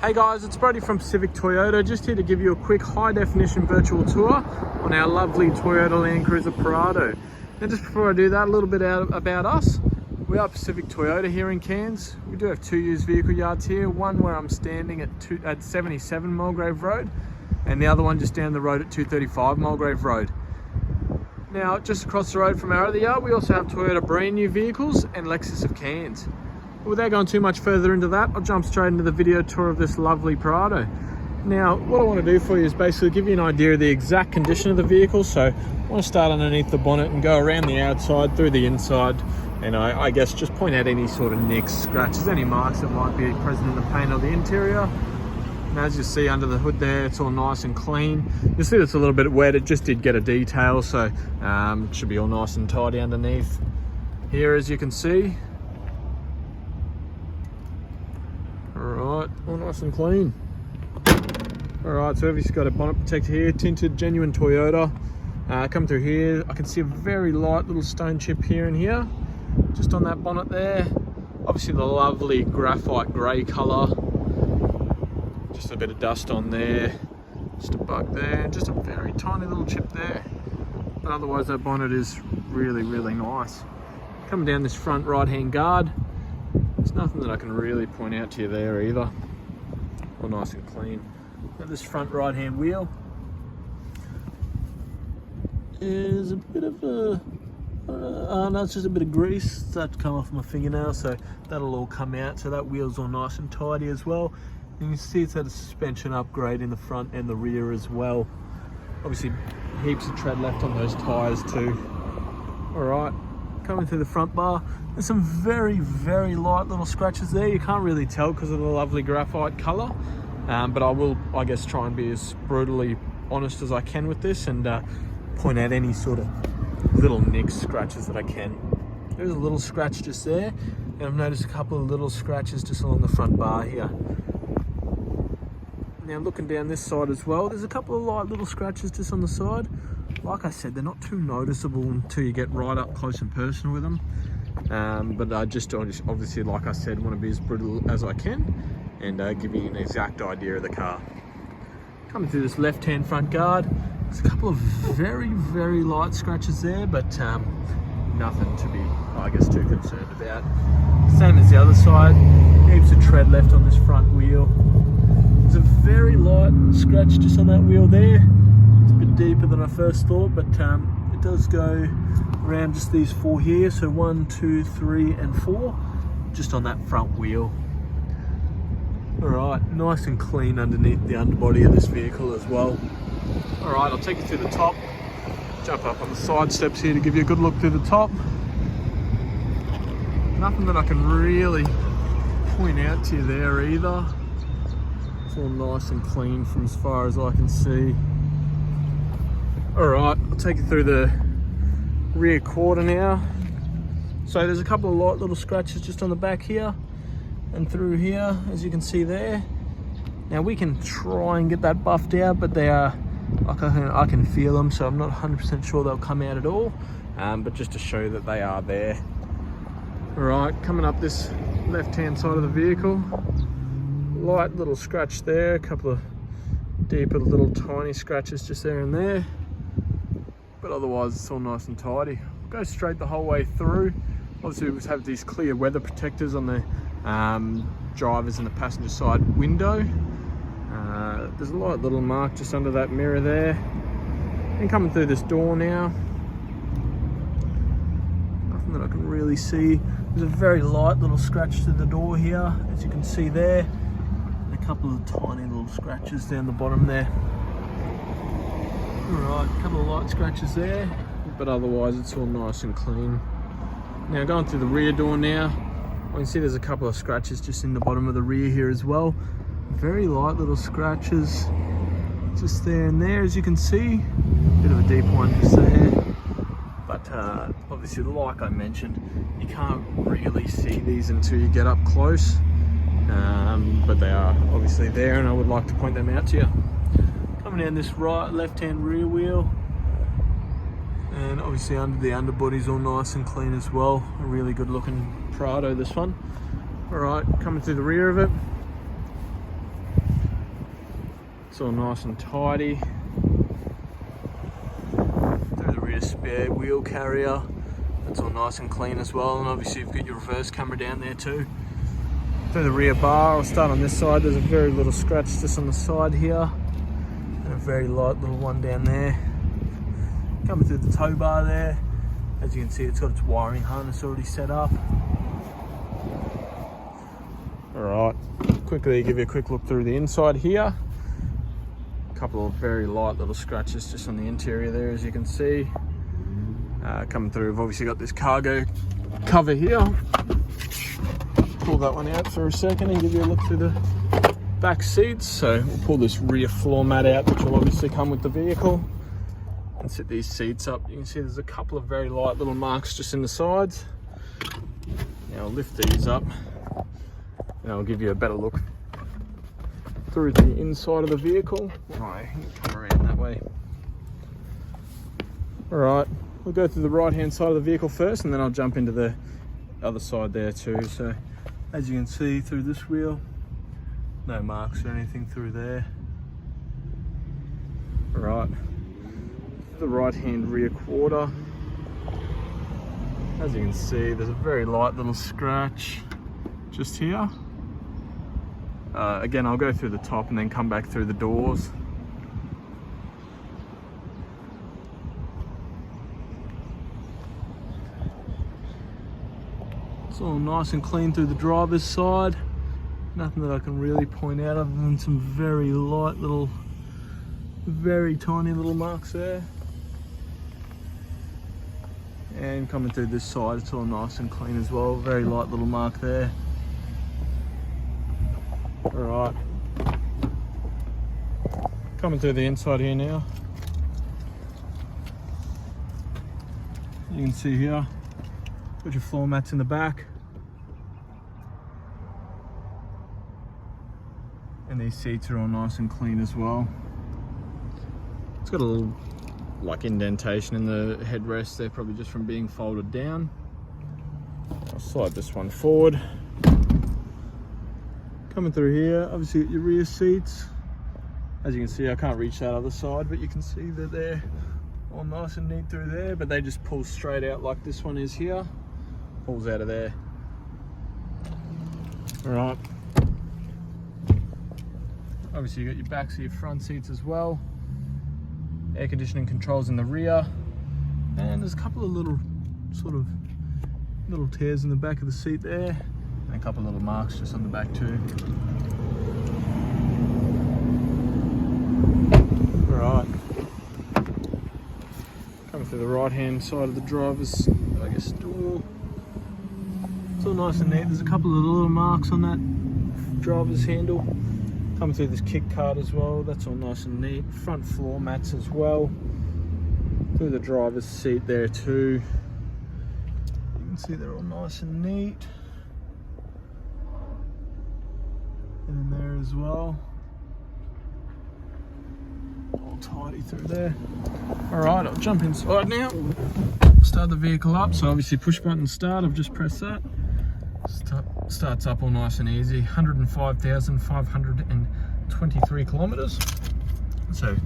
Hey guys, it's Brody from Pacific Toyota, just here to give you a quick high definition virtual tour on our lovely Toyota Landcruiser Prado. Now just before I do that, a little bit about us. We are Pacific Toyota here in Cairns. We do have two used vehicle yards here, one where I'm standing at 77 Mulgrave Road and the other one just down the road at 235 Mulgrave Road. Now just across the road from our other yard, we also have Toyota brand new vehicles and Lexus of Cairns. Without going too much further into that, I'll jump straight into the video tour of this lovely Prado. Now, what I want to do for you is basically give you an idea of the exact condition of the vehicle. So I want to start underneath the bonnet and go around the outside, through the inside, and I guess just point out any sort of nicks, scratches, any marks that might be present in the paint or the interior. And as you see under the hood there, it's all nice and clean. You'll see it's a little bit wet, it just did get a detail, so it should be all nice and tidy underneath. Here, as you can see, alright, all nice and clean. Alright, so obviously got a bonnet protector here, tinted, genuine Toyota. Come through here, I can see a very light little stone chip here and here, just on that bonnet there. Obviously the lovely graphite grey colour. Just a bit of dust on there, just a bug there, just a very tiny little chip there. But otherwise that bonnet is really, really nice. Coming down this front right hand guard, there's nothing that I can really point out to you there either. All nice and clean. Now this front right hand wheel is a bit of a, no, it's just a bit of grease that's come off my fingernail, so that'll all come out. So that wheel's all nice and tidy as well. And you can see it's had a suspension upgrade in the front and the rear as well. Obviously heaps of tread left on those tyres too. Alright, coming through the front bar, there's some very, very light little scratches there. You can't really tell because of the lovely graphite colour, but I will, I guess, try and be as brutally honest as I can with this and point out any sort of little nicks, scratches that I can. There's a little scratch just there, and I've noticed a couple of little scratches just along the front bar here. Now looking down this side as well, there's a couple of light little scratches just on the side. Like I said, they're not too noticeable until you get right up close and personal with them. But I just obviously, like I said, want to be as brutal as I can and give you an exact idea of the car. Coming through this left-hand front guard, there's a couple of very, very light scratches there, but nothing to be, I guess, too concerned about. Same as the other side, heaps of tread left on this front wheel. There's a very light scratch just on that wheel there. It's a bit deeper than I first thought, but it does go around just these four here. So 1, 2, 3, and 4, just on that front wheel. Alright, nice and clean underneath the underbody of this vehicle as well. Alright, I'll take you through the top. Jump up on the side steps here to give you a good look through the top. Nothing that I can really point out to you there either. It's all nice and clean from as far as I can see. Alright, I'll take you through the rear quarter now. So there's a couple of light little scratches just on the back here and through here, as you can see there. Now we can try and get that buffed out, but they are, I can feel them, so I'm not 100% sure they'll come out at all, but just to show you that they are there. Alright, coming up this left-hand side of the vehicle, light little scratch there, a couple of deeper little tiny scratches just there and there, but otherwise it's all nice and tidy. Go straight the whole way through. Obviously we have these clear weather protectors on the driver's and the passenger side window. There's a light little mark just under that mirror there. And coming through this door now, nothing that I can really see. There's a very light little scratch to the door here, as you can see there. A couple of tiny little scratches down the bottom there. Alright, a couple of light scratches there, but otherwise it's all nice and clean. Now going through the rear door now, I can see there's a couple of scratches just in the bottom of the rear here as well. Very light little scratches just there and there, as you can see. Bit of a deep one just there. But obviously, like I mentioned, you can't really see these until you get up close. But they are obviously there, and I would like to point them out to you. Coming down this right left-hand rear wheel, and obviously under the underbody's all nice and clean as well. A really good looking Prado, this one. All right, coming through the rear of it, It's all nice and tidy. Through the rear spare wheel carrier. It's all nice and clean as well, and obviously you've got your reverse camera down there too. Through the rear bar, I'll start on this side. There's a very little scratch just on the side here, and a very light little one down there. Coming through the tow bar there, as you can see, it's got its wiring harness already set up. Alright, quickly give you a quick look through the inside here. A couple of very light little scratches just on the interior there, as you can see. Coming through, we've obviously got this cargo cover here. Pull that one out for a second and give you a look through the back seats. So we'll pull this rear floor mat out, which will obviously come with the vehicle, and sit these seats up. You can see there's a couple of very light little marks just in the sides. Now I'll lift these up and I'll give you a better look through the inside of the vehicle. Alright, come around that way. Alright, we'll go through the right hand side of the vehicle first, and then I'll jump into the other side there too. So as you can see through this wheel, no marks or anything through there. Alright, the right hand rear quarter, as you can see there's a very light little scratch just here. Again, I'll go through the top and then come back through the doors. It's all nice and clean through the driver's side. Nothing that I can really point out other than some very light little, very tiny little marks there. And coming through this side, it's all nice and clean as well. Very light little mark there. Alright. Coming through the inside here now. You can see here, got your floor mats in the back. And these seats are all nice and clean as well. It's got a little like indentation in the headrest there, probably just from being folded down. I'll slide this one forward. Coming through here, obviously your rear seats. As you can see, I can't reach that other side, but you can see that they're all nice and neat through there, but they just pull straight out like this one is here. Pulls out of there. Alright. Obviously you got your back seat, front seats as well. Air conditioning controls in the rear. And there's a couple of little sort of little tears in the back of the seat there. And a couple of little marks just on the back too. Alright. Coming through the right hand side of the driver's, I guess, door. It's all nice and neat. There's a couple of little marks on that driver's handle. Coming through this kick card as well. That's all nice and neat. Front floor mats as well. Through the driver's seat there too. You can see they're all nice and neat. And in there as well. All tidy through there. Alright, I'll jump inside now. Start the vehicle up. So obviously push button start, I've just pressed that. Starts up all nice and easy. 105,523 kilometers. So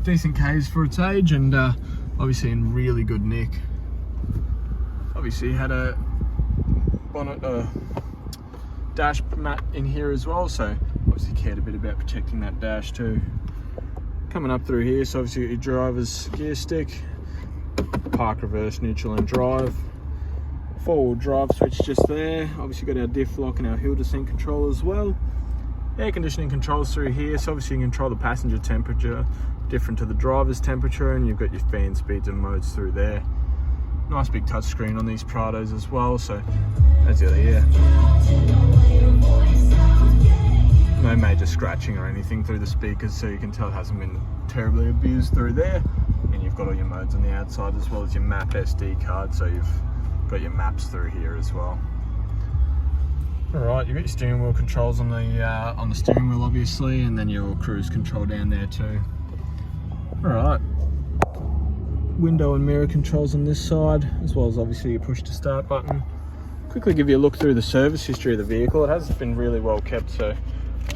decent Ks for its age, and obviously in really good nick. Obviously had a bonnet, dash mat in here as well, so obviously cared a bit about protecting that dash too. Coming up through here, so obviously your driver's gear stick, park, reverse, neutral and drive. Four-wheel drive switch just there. Obviously got our diff lock and our hill descent control as well. Air conditioning controls through here, so obviously you can control the passenger temperature different to the driver's temperature, and you've got your fan speeds and modes through there. Nice big touch screen on these Prados as well, so that's it here. No major scratching or anything through the speakers, so you can tell it hasn't been terribly abused through there. And you've got all your modes on the outside as well as your map SD card, so you've got your maps through here as well. Alright, you've got your steering wheel controls on the steering wheel obviously, and then your cruise control down there too. Alright, window and mirror controls on this side, as well as obviously your push to start button. Quickly give you a look through the service history of the vehicle. It has been really well kept, so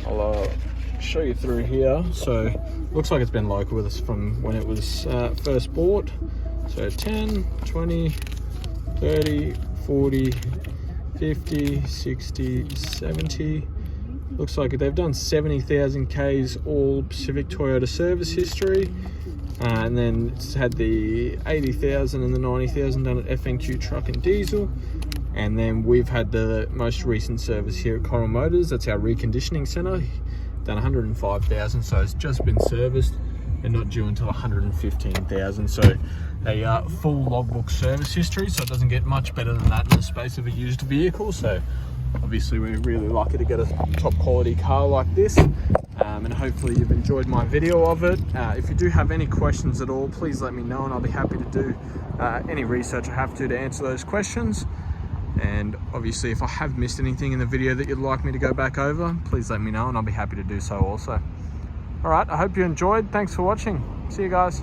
I'll show you through here. So looks like it's been local with us from when it was first bought. So 10, 20, 30, 40, 50, 60, 70. Looks like they've done 70,000 Ks, all Pacific Toyota service history. And then it's had the 80,000 and the 90,000 done at FNQ Truck and Diesel. And then we've had the most recent service here at Coral Motors. That's our reconditioning center. Done 105,000, so it's just been serviced and not due until 115,000. So a full logbook service history, so it doesn't get much better than that in the space of a used vehicle. So obviously we're really lucky to get a top quality car like this. And hopefully you've enjoyed my video of it. If you do have any questions at all, please let me know and I'll be happy to do any research I have to answer those questions. And obviously if I have missed anything in the video that you'd like me to go back over, please let me know and I'll be happy to do so also. All right, I hope you enjoyed. Thanks for watching. See you guys.